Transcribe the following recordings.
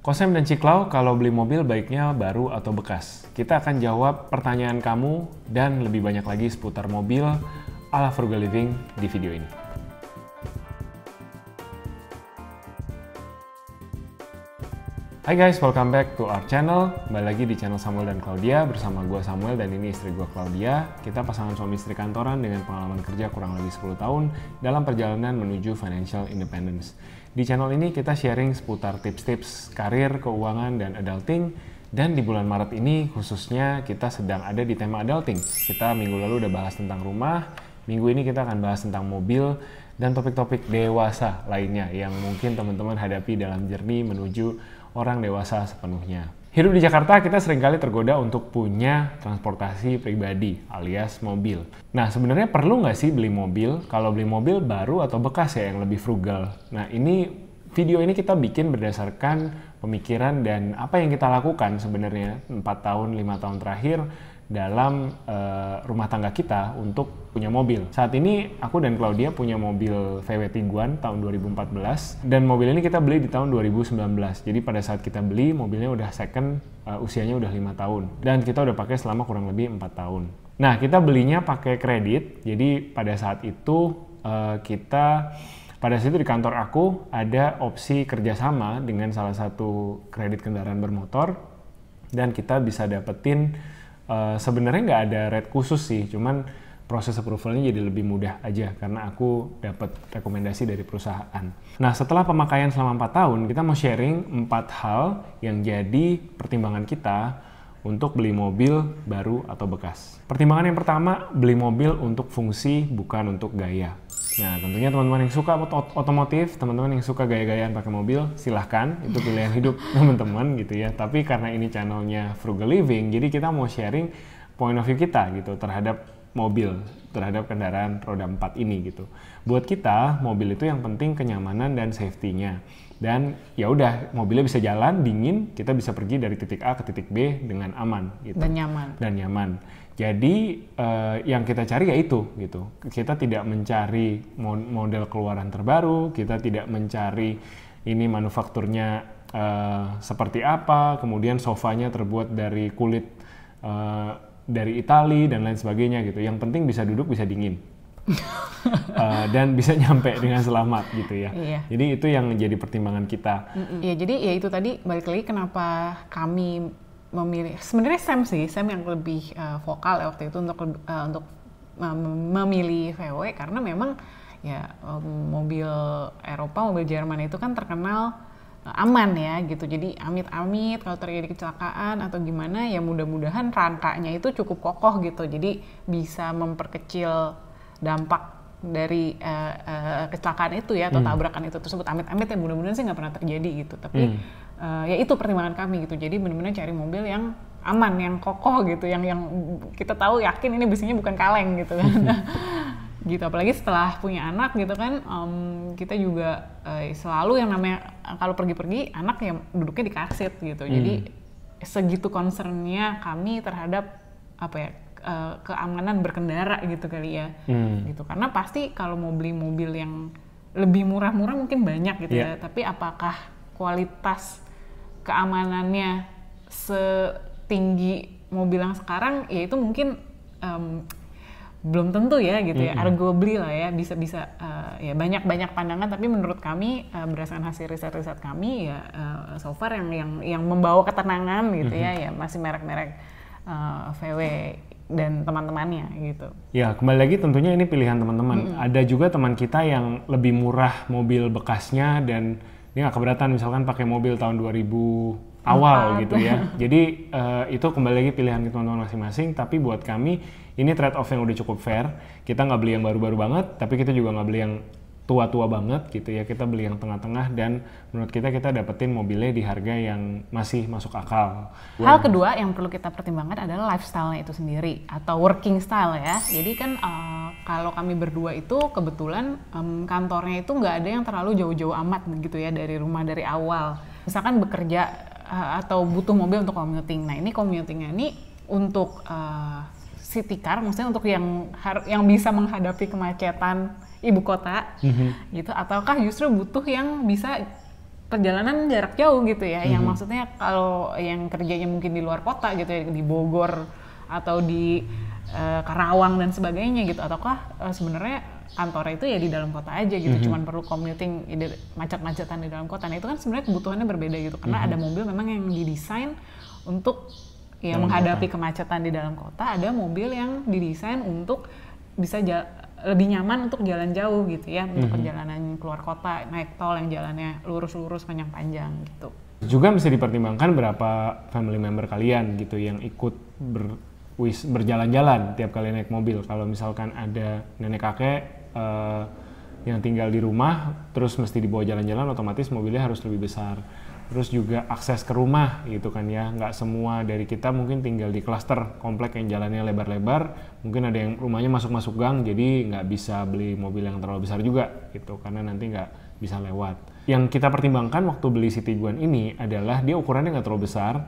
Kosem dan Ciklau, kalau beli mobil baiknya baru atau bekas? Kita akan jawab pertanyaan kamu dan lebih banyak lagi seputar mobil ala Frugal Living di video ini. Hai guys, welcome back to our channel. Kembali lagi di channel Samuel dan Claudia bersama gue Samuel dan ini istri gue Claudia. Kita pasangan suami istri kantoran dengan pengalaman kerja kurang lebih 10 tahun dalam perjalanan menuju financial independence. Di channel ini kita sharing seputar tips-tips karir, keuangan, dan adulting. Dan di bulan Maret ini khususnya kita sedang ada di tema adulting. Kita minggu lalu udah bahas tentang rumah, minggu ini kita akan bahas tentang mobil, dan topik-topik dewasa lainnya yang mungkin teman-teman hadapi dalam journey menuju orang dewasa sepenuhnya. Hidup di Jakarta, kita seringkali tergoda untuk punya transportasi pribadi alias mobil. Nah, sebenarnya perlu nggak sih beli mobil? Kalau beli mobil baru atau bekas ya yang lebih frugal? Nah, video ini kita bikin berdasarkan pemikiran dan apa yang kita lakukan sebenarnya 4 tahun, 5 tahun terakhir dalam rumah tangga kita untuk punya mobil. Saat ini aku dan Claudia punya mobil VW Tiguan tahun 2014 dan mobil ini kita beli di tahun 2019. Jadi pada saat kita beli mobilnya udah second, usianya udah 5 tahun dan kita udah pakai selama kurang lebih 4 tahun. Nah, kita belinya pakai kredit. Jadi pada saat itu pada situ di kantor aku ada opsi kerjasama dengan salah satu kredit kendaraan bermotor dan kita bisa dapetin sebenarnya nggak ada rate khusus sih, cuman proses approvalnya jadi lebih mudah aja karena aku dapat rekomendasi dari perusahaan. Nah, setelah pemakaian selama 4 tahun, kita mau sharing 4 hal yang jadi pertimbangan kita untuk beli mobil baru atau bekas. Pertimbangan yang pertama, beli mobil untuk fungsi bukan untuk gaya. Nah, tentunya teman-teman yang suka otomotif, teman-teman yang suka gaya-gayaan pakai mobil, silahkan, itu pilihan hidup teman-teman gitu ya. Tapi karena ini channelnya Frugal Living, jadi kita mau sharing point of view kita gitu terhadap mobil, terhadap kendaraan roda 4 ini gitu. Buat kita, mobil itu yang penting kenyamanan dan safety-nya. Dan ya udah, mobilnya bisa jalan, dingin, kita bisa pergi dari titik A ke titik B dengan aman gitu. Dan nyaman. Jadi yang kita cari ya itu gitu. Kita tidak mencari model keluaran terbaru, kita tidak mencari ini manufakturnya seperti apa, kemudian sofanya terbuat dari kulit dari Itali dan lain sebagainya gitu. Yang penting bisa duduk, bisa dingin. Dan bisa nyampe dengan selamat gitu ya. Iya. Jadi itu yang menjadi pertimbangan kita. Iya, jadi ya itu tadi balik lagi kenapa kami memilih, sebenarnya Sam yang lebih vokal ya waktu itu untuk memilih VW karena memang ya mobil Eropa, mobil Jerman itu kan terkenal aman ya gitu. Jadi amit-amit kalau terjadi kecelakaan atau gimana ya mudah-mudahan rangkanya itu cukup kokoh gitu. Jadi bisa memperkecil dampak dari kecelakaan itu ya atau tabrakan itu tersebut. Amit-amit ya mudah-mudahan sih nggak pernah terjadi gitu. Tapi ya itu pertimbangan kami gitu. Jadi benar-benar cari mobil yang aman, yang kokoh gitu, yang kita tahu yakin ini besinya bukan kaleng gitu kan. Gitu, apalagi setelah punya anak gitu kan, kita juga selalu yang namanya kalau pergi-pergi anak ya duduknya di car seat gitu. Jadi segitu concernnya kami terhadap apa ya keamanan berkendara gitu kali ya. Gitu, karena pasti kalau mau beli mobil yang lebih murah-murah mungkin banyak gitu ya, tapi apakah kualitas keamanannya setinggi mobil yang sekarang, ya itu mungkin belum tentu ya gitu ya, arguably lah ya, bisa ya banyak pandangan, tapi menurut kami berdasarkan hasil riset kami ya so far yang membawa ketenangan gitu ya masih merek-merek VW dan teman-temannya gitu. Ya, kembali lagi tentunya ini pilihan teman-teman. Ada juga teman kita yang lebih murah mobil bekasnya dan dia nggak keberatan misalkan pakai mobil tahun 2000 awal gitu ya. Jadi itu kembali lagi pilihan teman-teman masing-masing, tapi buat kami ini trade off yang udah cukup fair. Kita nggak beli yang baru-baru banget, tapi kita juga nggak beli yang tua-tua banget gitu ya. Kita beli yang tengah-tengah dan menurut kita dapetin mobilnya di harga yang masih masuk akal. Hal kedua yang perlu kita pertimbangkan adalah lifestyle-nya itu sendiri atau working style ya. Jadi kan kalau kami berdua itu kebetulan kantornya itu nggak ada yang terlalu jauh-jauh amat gitu ya dari rumah dari awal. Misalkan bekerja atau butuh mobil untuk commuting. Nah ini commutingnya ini untuk city car, maksudnya untuk yang bisa menghadapi kemacetan ibu kota gitu, ataukah justru butuh yang bisa perjalanan jarak jauh gitu ya, yang maksudnya kalau yang kerjanya mungkin di luar kota gitu ya, di Bogor atau di Karawang dan sebagainya gitu, ataukah sebenarnya kantornya itu ya di dalam kota aja gitu, cuman perlu commuting macet-macetan di dalam kota. Nah itu kan sebenarnya kebutuhannya berbeda gitu, karena ada mobil memang yang didesain untuk ya menghadapi kemacetan di dalam kota, ada mobil yang didesain untuk bisa lebih nyaman untuk jalan jauh gitu ya, untuk perjalanan keluar kota, naik tol yang jalannya lurus-lurus panjang-panjang gitu. Juga mesti dipertimbangkan berapa family member kalian gitu yang ikut berjalan-jalan tiap kali naik mobil. Kalau misalkan ada nenek kakek yang tinggal di rumah terus mesti dibawa jalan-jalan, otomatis mobilnya harus lebih besar. Terus juga akses ke rumah gitu kan ya, nggak semua dari kita mungkin tinggal di klaster komplek yang jalannya lebar-lebar, mungkin ada yang rumahnya masuk-masuk gang, jadi nggak bisa beli mobil yang terlalu besar juga gitu, karena nanti nggak bisa lewat. Yang kita pertimbangkan waktu beli si Tiguan ini adalah dia ukurannya nggak terlalu besar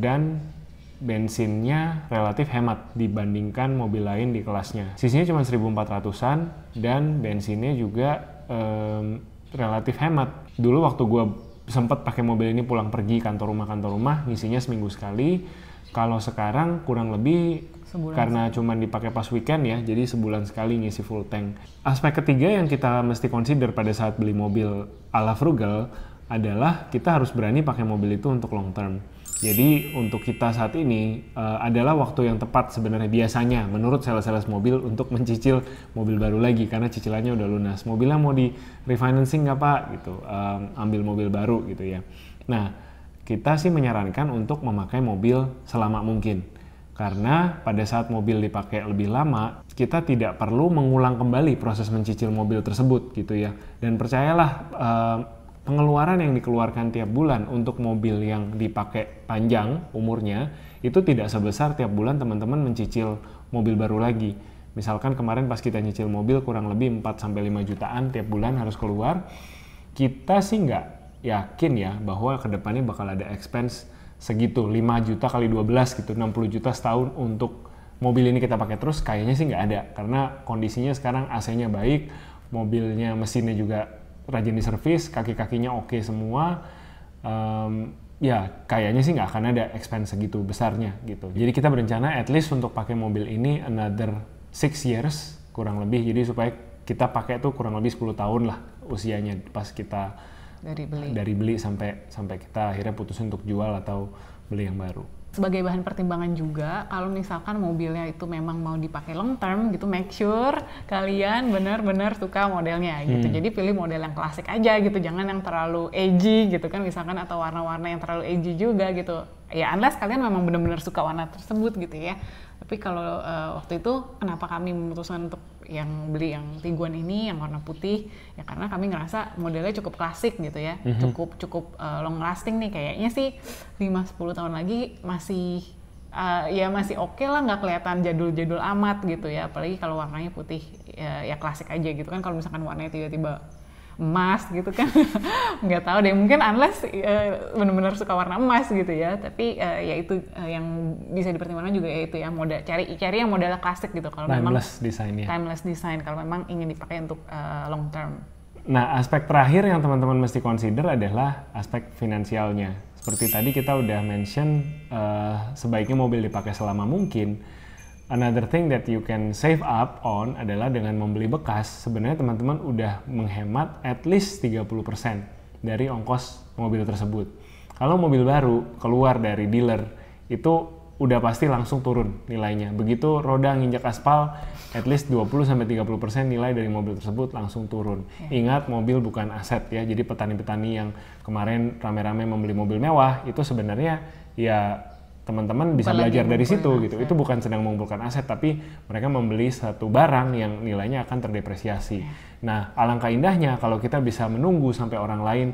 dan bensinnya relatif hemat dibandingkan mobil lain di kelasnya. Sisinya cuma 1.400-an dan bensinnya juga relatif hemat. Dulu waktu gue sempat pakai mobil ini pulang pergi kantor rumah, ngisinya seminggu sekali. Kalau sekarang kurang lebih sebulan karena cuma dipakai pas weekend ya, jadi sebulan sekali ngisi full tank. Aspek ketiga yang kita mesti consider pada saat beli mobil ala frugal adalah kita harus berani pakai mobil itu untuk long term. Jadi untuk kita saat ini adalah waktu yang tepat sebenarnya biasanya menurut sales-sales mobil untuk mencicil mobil baru lagi karena cicilannya udah lunas. Mobilnya mau di refinancing nggak Pak? Gitu, ambil mobil baru gitu ya. Nah kita sih menyarankan untuk memakai mobil selama mungkin karena pada saat mobil dipakai lebih lama kita tidak perlu mengulang kembali proses mencicil mobil tersebut gitu ya. Dan percayalah pengeluaran yang dikeluarkan tiap bulan untuk mobil yang dipakai panjang umurnya itu tidak sebesar tiap bulan teman-teman mencicil mobil baru lagi. Misalkan kemarin pas kita nyicil mobil kurang lebih 4-5 jutaan tiap bulan harus keluar. Kita sih nggak yakin ya bahwa kedepannya bakal ada expense segitu, 5 juta kali 12 gitu, 60 juta setahun untuk mobil ini kita pakai terus, kayaknya sih nggak ada. Karena kondisinya sekarang AC-nya baik, mobilnya mesinnya juga rajin di servis, kaki-kakinya oke semua, ya kayaknya sih nggak akan ada expense segitu besarnya gitu. Jadi kita berencana at least untuk pakai mobil ini another 6 years kurang lebih, jadi supaya kita pakai tuh kurang lebih 10 tahun lah usianya pas kita dari beli sampai kita akhirnya putusin untuk jual atau beli yang baru. Sebagai bahan pertimbangan juga, kalau misalkan mobilnya itu memang mau dipakai long term gitu, make sure kalian benar-benar suka modelnya gitu. Jadi pilih model yang klasik aja gitu, jangan yang terlalu edgy gitu kan misalkan, atau warna-warna yang terlalu edgy juga gitu. Ya unless kalian memang benar-benar suka warna tersebut gitu ya. Tapi kalau waktu itu kenapa kami memutuskan untuk yang beli yang Tiguan ini yang warna putih ya karena kami ngerasa modelnya cukup klasik gitu ya, cukup long lasting nih, kayaknya sih 5-10 tahun lagi masih masih oke lah, nggak kelihatan jadul-jadul amat gitu ya, apalagi kalau warnanya putih ya klasik aja gitu kan. Kalau misalkan warnanya tiba-tiba emas gitu kan nggak tahu deh, mungkin unless benar-benar suka warna emas gitu ya. Tapi ya itu yang bisa dipertimbangkan juga, yaitu ya model cari yang modelnya klasik gitu kalau memang timeless design kalau memang ingin dipakai untuk long term. Nah aspek terakhir yang teman-teman mesti consider adalah aspek finansialnya. Seperti tadi kita udah mention sebaiknya mobil dipakai selama mungkin. Another thing that you can save up on adalah dengan membeli bekas, sebenarnya teman-teman udah menghemat at least 30% dari ongkos mobil tersebut. Kalau mobil baru keluar dari dealer, itu udah pasti langsung turun nilainya. Begitu roda nginjak aspal, at least 20-30% nilai dari mobil tersebut langsung turun. Ingat, mobil bukan aset ya, jadi petani-petani yang kemarin rame-rame membeli mobil mewah, itu sebenarnya ya teman-teman bisa belajar dari situ gitu. Itu bukan sedang mengumpulkan aset, tapi mereka membeli satu barang yang nilainya akan terdepresiasi. Nah, alangkah indahnya kalau kita bisa menunggu sampai orang lain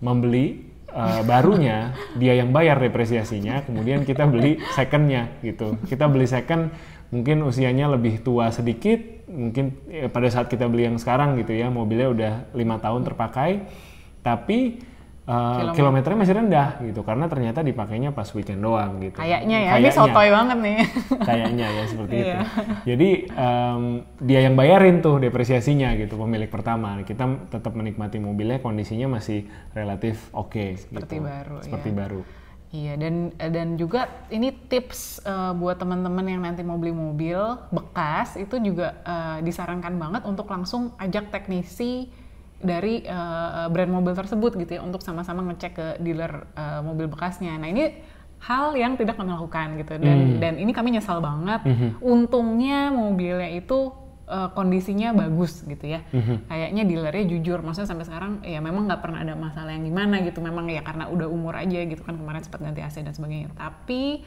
membeli barunya, dia yang bayar depresiasinya, kemudian kita beli secondnya gitu. Kita beli second, mungkin usianya lebih tua sedikit, mungkin pada saat kita beli yang sekarang gitu ya, mobilnya udah 5 tahun terpakai, tapi kilometernya masih rendah gitu, karena ternyata dipakainya pas weekend doang gitu. Kayaknya ya, ini sotoy banget nih. Kayaknya ya seperti itu. Jadi dia yang bayarin tuh depresiasinya gitu, pemilik pertama. Kita tetap menikmati mobilnya, kondisinya masih relatif oke. Seperti gitu. baru. Seperti baru. Iya, dan juga ini tips buat teman-teman yang nanti mau beli mobil bekas, itu juga disarankan banget untuk langsung ajak teknisi dari brand mobil tersebut gitu ya, untuk sama-sama ngecek ke dealer mobil bekasnya. Nah ini hal yang tidak kami lakukan gitu, dan ini kami nyesal banget. Untungnya mobilnya itu kondisinya bagus gitu ya. Kayaknya dealernya jujur, maksudnya sampai sekarang ya memang nggak pernah ada masalah yang gimana gitu. Memang ya karena udah umur aja gitu kan, kemarin sempat ganti AC dan sebagainya. Tapi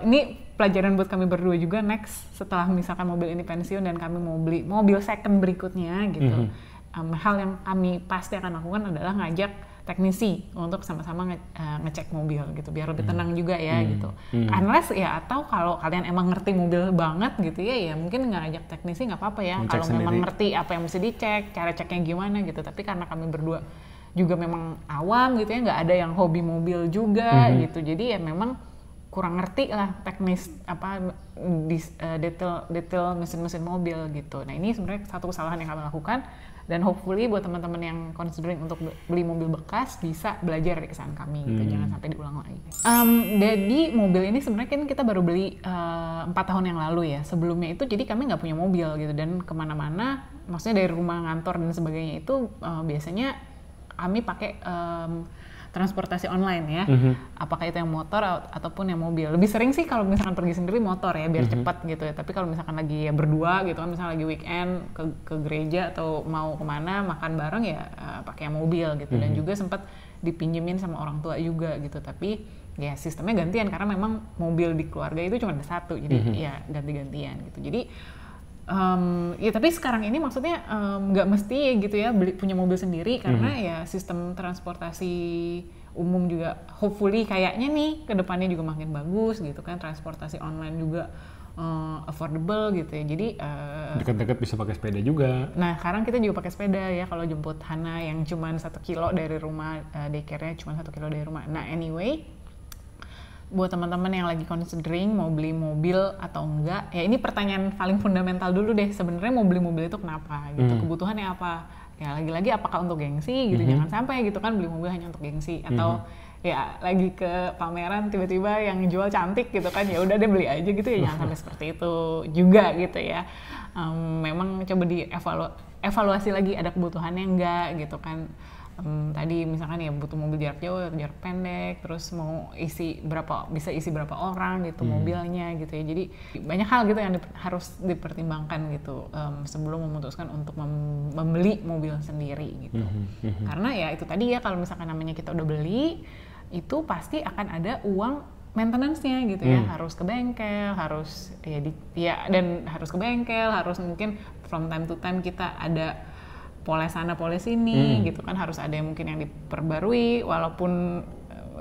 ini pelajaran buat kami berdua juga next setelah misalkan mobil ini pensiun dan kami mau beli mobil second berikutnya gitu. Hal yang kami pasti akan lakukan adalah ngajak teknisi untuk sama-sama ngecek mobil gitu, biar lebih tenang juga ya gitu. Unless ya, atau kalau kalian emang ngerti mobil banget gitu ya mungkin ngajak teknisi nggak apa-apa ya, kalau memang ngerti apa yang mesti dicek, cara ceknya gimana gitu. Tapi karena kami berdua juga memang awam gitu ya, nggak ada yang hobi mobil juga gitu, jadi ya memang kurang ngerti lah teknis apa detail mesin-mesin mobil gitu. Nah ini sebenarnya satu kesalahan yang kami lakukan, dan hopefully buat teman-teman yang considering untuk beli mobil bekas bisa belajar dari kesalahan kami gitu, jangan sampai diulang lagi. Jadi mobil ini sebenarnya kan kita baru beli 4 tahun yang lalu ya. Sebelumnya itu jadi kami nggak punya mobil gitu, dan kemana-mana, maksudnya dari rumah, ngantor dan sebagainya itu biasanya kami pakai transportasi online ya, apakah itu yang motor ataupun yang mobil. Lebih sering sih kalau misalkan pergi sendiri motor ya, biar cepat gitu ya. Tapi kalau misalkan lagi ya berdua gitu kan, misalnya lagi weekend ke gereja atau mau kemana makan bareng ya pakai mobil gitu. Dan juga sempat dipinjemin sama orang tua juga gitu. Tapi ya sistemnya gantian karena memang mobil di keluarga itu cuma ada satu, jadi ya ganti-gantian gitu. Jadi ya tapi sekarang ini maksudnya nggak mesti gitu ya punya mobil sendiri, karena ya sistem transportasi umum juga hopefully kayaknya nih kedepannya juga makin bagus gitu kan, transportasi online juga affordable gitu ya. Jadi dekat-dekat bisa pakai sepeda juga. Nah sekarang kita juga pakai sepeda ya, kalau jemput Hana yang cuma 1 kilo dari rumah, daycare-nya cuma 1 kilo dari rumah. Nah anyway, buat teman-teman yang lagi considering mau beli mobil atau enggak, ya ini pertanyaan paling fundamental dulu deh, sebenarnya mau beli mobil itu kenapa gitu, kebutuhannya apa, ya lagi-lagi apakah untuk gengsi gitu, jangan sampai gitu kan beli mobil hanya untuk gengsi, atau ya lagi ke pameran tiba-tiba yang jual cantik gitu kan, ya udah deh beli aja gitu ya, jangan sampai seperti itu juga gitu ya. Memang coba evaluasi lagi ada kebutuhannya enggak gitu kan. Tadi misalkan ya butuh mobil jarak jauh, jarak pendek, terus mau bisa isi berapa orang gitu mobilnya gitu ya. Jadi banyak hal gitu yang harus dipertimbangkan gitu sebelum memutuskan untuk membeli mobil sendiri gitu. Karena ya itu tadi ya, kalau misalkan namanya kita udah beli, itu pasti akan ada uang maintenance-nya gitu ya, harus ke bengkel, harus dan harus ke bengkel, harus mungkin from time to time kita ada poles sana poles sini gitu kan, harus ada yang mungkin yang diperbarui walaupun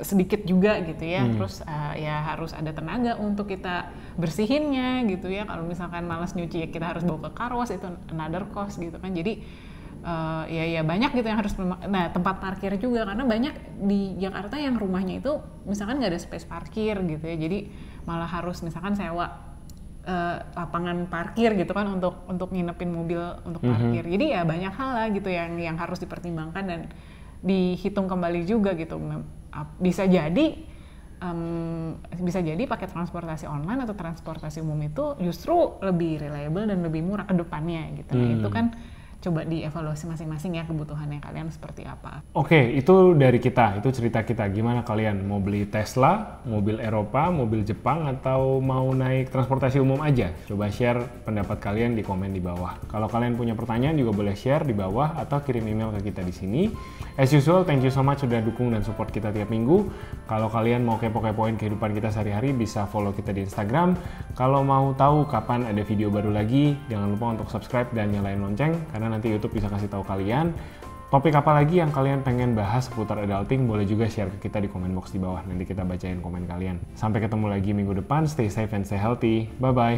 sedikit juga gitu ya. Terus ya harus ada tenaga untuk kita bersihinnya gitu ya, kalau misalkan malas nyuci ya kita harus bawa ke car wash, itu another cost gitu kan. Jadi ya banyak gitu yang harus, nah tempat parkir juga, karena banyak di Jakarta yang rumahnya itu misalkan nggak ada space parkir gitu ya, jadi malah harus misalkan sewa lapangan parkir gitu kan untuk nginepin mobil untuk parkir. Jadi ya banyak hal lah gitu yang harus dipertimbangkan dan dihitung kembali juga gitu. Bisa jadi pakai transportasi online atau transportasi umum itu justru lebih reliable dan lebih murah ke depannya gitu. Nah itu kan coba dievaluasi masing-masing ya, kebutuhannya kalian seperti apa. Oke, itu dari kita, itu cerita kita. Gimana kalian mau beli Tesla, mobil Eropa, mobil Jepang, atau mau naik transportasi umum aja? Coba share pendapat kalian di komen di bawah. Kalau kalian punya pertanyaan juga boleh share di bawah atau kirim email ke kita di sini. As usual, thank you so much sudah dukung dan support kita tiap minggu. Kalau kalian mau kepo-kepoin kehidupan kita sehari-hari, bisa follow kita di Instagram. Kalau mau tahu kapan ada video baru lagi, jangan lupa untuk subscribe dan nyalain lonceng, karena nanti YouTube bisa kasih tahu kalian topik apa lagi yang kalian pengen bahas seputar adulting. Boleh juga share ke kita di komen box di bawah, nanti kita bacain komen kalian. Sampai ketemu lagi minggu depan, stay safe and stay healthy, bye bye.